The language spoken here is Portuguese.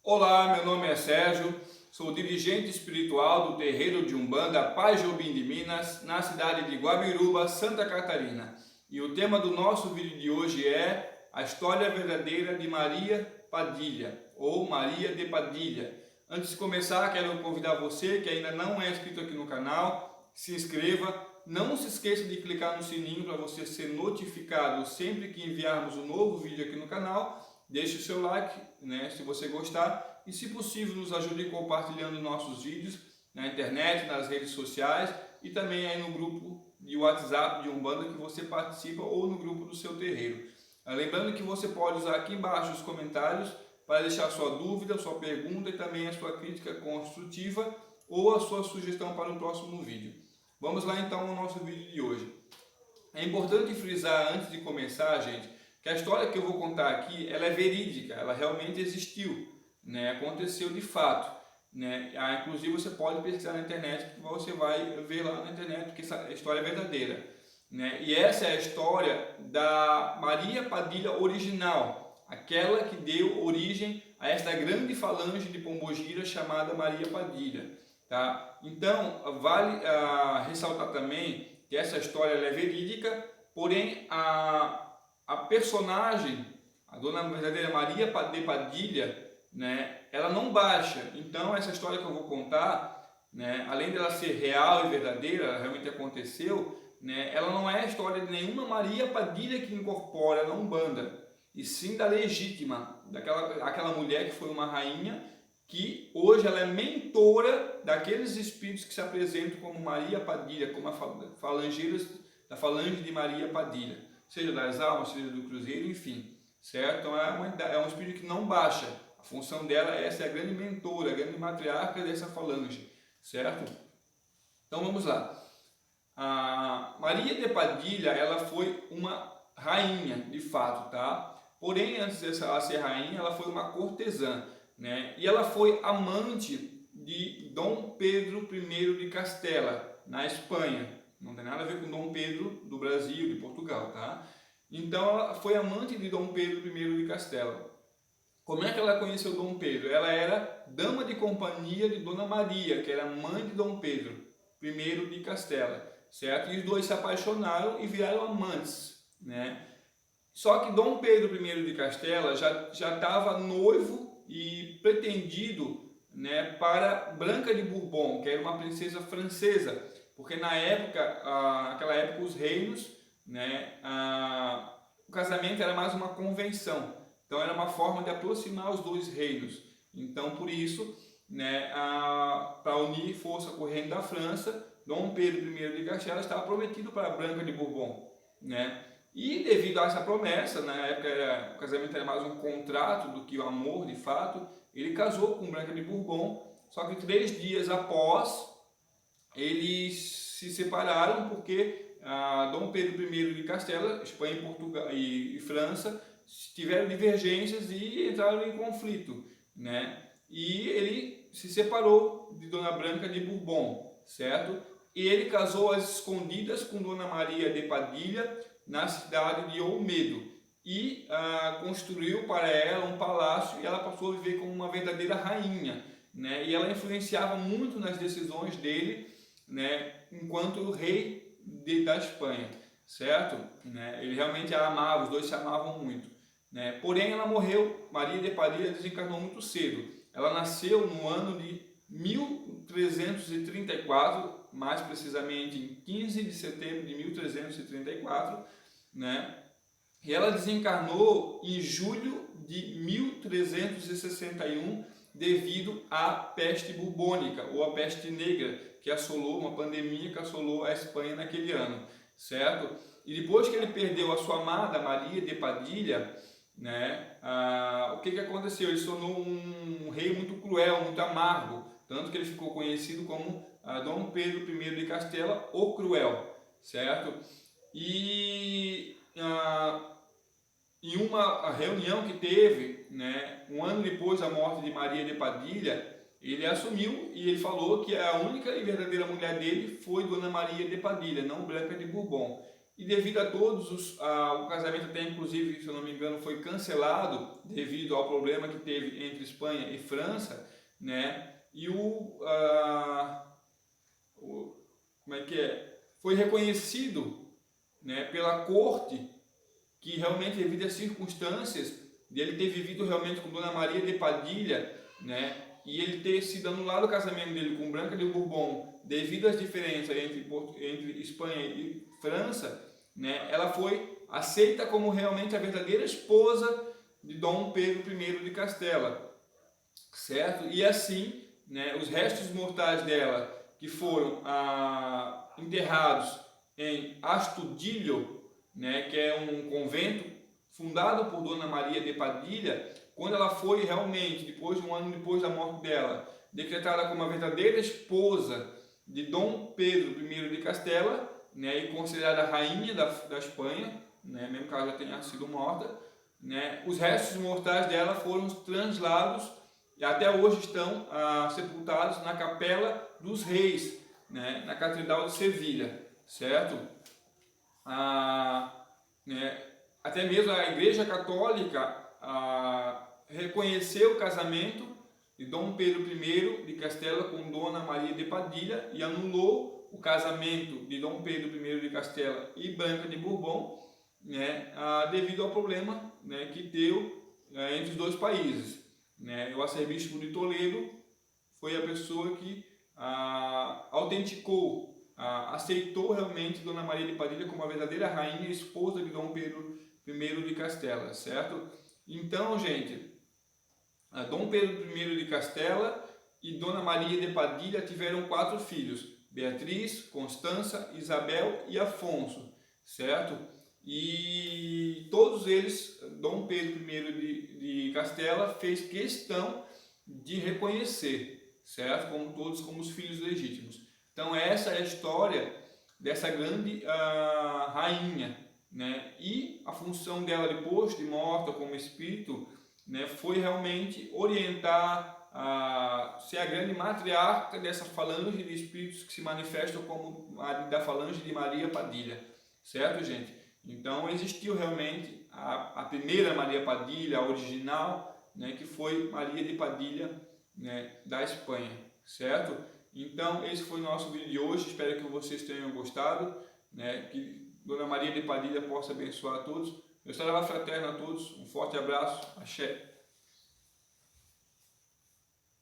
Olá, meu nome é Sérgio, sou dirigente espiritual do terreiro de Umbanda Paz Jobim de Minas, na cidade de Guabiruba, Santa Catarina. E o tema do nosso vídeo de hoje é a história verdadeira de Maria Padilha, ou Maria de Padilha. Antes de começar, quero convidar você que ainda não é inscrito aqui no canal, se inscreva. Não se esqueça de clicar no sininho para você ser notificado sempre que enviarmos um novo vídeo aqui no canal. Deixe o seu like, se você gostar, e se possível nos ajude compartilhando nossos vídeos na internet, nas redes sociais e também aí no grupo de WhatsApp de Umbanda que você participa ou no grupo do seu terreiro. Lembrando que você pode usar aqui embaixo os comentários para deixar sua dúvida, sua pergunta e também a sua crítica construtiva ou a sua sugestão para o próximo vídeo. Vamos lá então ao nosso vídeo de hoje. É importante frisar antes de começar, gente, que a história que eu vou contar aqui, ela é verídica, ela realmente existiu, aconteceu de fato. Inclusive você pode pesquisar na internet, que você vai ver lá na internet que essa história é verdadeira. E essa é a história da Maria Padilha original, aquela que deu origem a esta grande falange de pombogira chamada Maria Padilha. Tá? Então, vale ressaltar também que essa história ela é verídica, porém a personagem, a dona verdadeira Maria de Padilha, ela não baixa. Então essa história que eu vou contar, além dela ser real e verdadeira, ela realmente aconteceu, ela não é a história de nenhuma Maria Padilha que incorpora na Umbanda, e sim da legítima, aquela mulher que foi uma rainha, que hoje ela é mentora daqueles espíritos que se apresentam como Maria Padilha, como falangeiras da falange de Maria Padilha, seja das almas, seja do cruzeiro, enfim, certo? Então é um espírito que não baixa. A função dela essa é a grande mentora, a grande matriarca dessa falange, certo? Então vamos lá. A Maria de Padilha, ela foi uma rainha, de fato, tá? Porém, antes de ela ser rainha, ela foi uma cortesã, E ela foi amante de Dom Pedro I de Castela, na Espanha. Não tem nada a ver com Dom Pedro do Brasil, de Portugal, tá? Então ela foi amante de Dom Pedro I de Castela. Como é que ela conheceu Dom Pedro? Ela era dama de companhia de Dona Maria, que era mãe de Dom Pedro I de Castela, certo? E os dois se apaixonaram e viraram amantes, Só que Dom Pedro I de Castela já estava noivo e pretendido, para Branca de Bourbon, que era uma princesa francesa, porque naquela época os reinos, o casamento era mais uma convenção, então era uma forma de aproximar os dois reinos. Então por isso, para unir força com o reino da França, Dom Pedro I de Castela estava prometido para Branca de Bourbon, E devido a essa promessa, na época o casamento era mais um contrato do que o amor de fato, ele casou com Branca de Bourbon, só que 3 dias após eles se separaram porque Dom Pedro I de Castela, Espanha, Portugal e França tiveram divergências e entraram em conflito, E ele se separou de Dona Branca de Bourbon, certo? E ele casou às escondidas com Dona Maria de Padilha na cidade de Olmedo e construiu para ela um palácio e ela passou a viver como uma verdadeira rainha, E ela influenciava muito nas decisões dele, enquanto rei da Espanha, certo? Ele realmente a amava, os dois se amavam muito, Porém ela morreu, Maria de Padilha desencarnou muito cedo. Ela nasceu no ano de 1334, mais precisamente em 15 de setembro de 1334, E ela desencarnou em julho de 1361 devido à peste bubônica ou à peste negra, que assolou, uma pandemia que assolou a Espanha naquele ano, certo? E depois que ele perdeu a sua amada Maria de Padilha, o que aconteceu? Ele se tornou um rei muito cruel, muito amargo, tanto que ele ficou conhecido como Dom Pedro I de Castela, o Cruel, certo? E em uma reunião que teve, um ano depois da morte de Maria de Padilha, ele assumiu e ele falou que a única e verdadeira mulher dele foi Dona Maria de Padilha, não Branca de Bourbon. e devido a todos o casamento até inclusive, se eu não me engano, foi cancelado devido ao problema que teve entre Espanha e França, né? E como é que é? Foi reconhecido, né, pela corte que realmente devido às circunstâncias de ele ter vivido realmente com Dona Maria de Padilha, né, e ele ter sido anulado o casamento dele com Branca de Bourbon devido às diferenças entre Espanha e França, né, ela foi aceita como realmente a verdadeira esposa de Dom Pedro I de Castela, certo? E assim, né, os restos mortais dela, que foram enterrados em Astudillo, né, que é um convento fundado por Dona Maria de Padilha, quando ela foi realmente, um ano depois da morte dela, decretada como a verdadeira esposa de Dom Pedro I de Castela, né, e considerada rainha da Espanha, né, mesmo que ela já tenha sido morta, né, os restos mortais dela foram translados e até hoje estão sepultados na Capela dos Reis, né, na Catedral de Sevilha, certo? Né, até mesmo a Igreja Católica reconheceu o casamento de Dom Pedro I de Castela com Dona Maria de Padilha e anulou o casamento de Dom Pedro I de Castela e Branca de Bourbon, né, devido ao problema, né, que deu entre os dois países, né? O arcebispo de Toledo foi a pessoa que autenticou, aceitou realmente Dona Maria de Padilha como a verdadeira rainha e esposa de Dom Pedro I de Castela, certo? Então, gente, Dom Pedro I de Castela e Dona Maria de Padilha tiveram 4 filhos: Beatriz, Constança, Isabel e Afonso, certo? E todos eles, Dom Pedro I de Castela fez questão de reconhecer, certo? Como todos como os filhos legítimos. Então essa é a história dessa grande rainha, né? E a função dela depois de morta como espírito, né, foi realmente orientar, ser a grande matriarca dessa falange de espíritos que se manifestam como da falange de Maria Padilha, certo, gente? Então existiu realmente a primeira Maria Padilha, a original, né, que foi Maria de Padilha, né, da Espanha, certo? Então esse foi o nosso vídeo de hoje, espero que vocês tenham gostado, né, que Dona Maria de Padilha possa abençoar a todos. Eu estou fraterno a todos, um forte abraço, axé.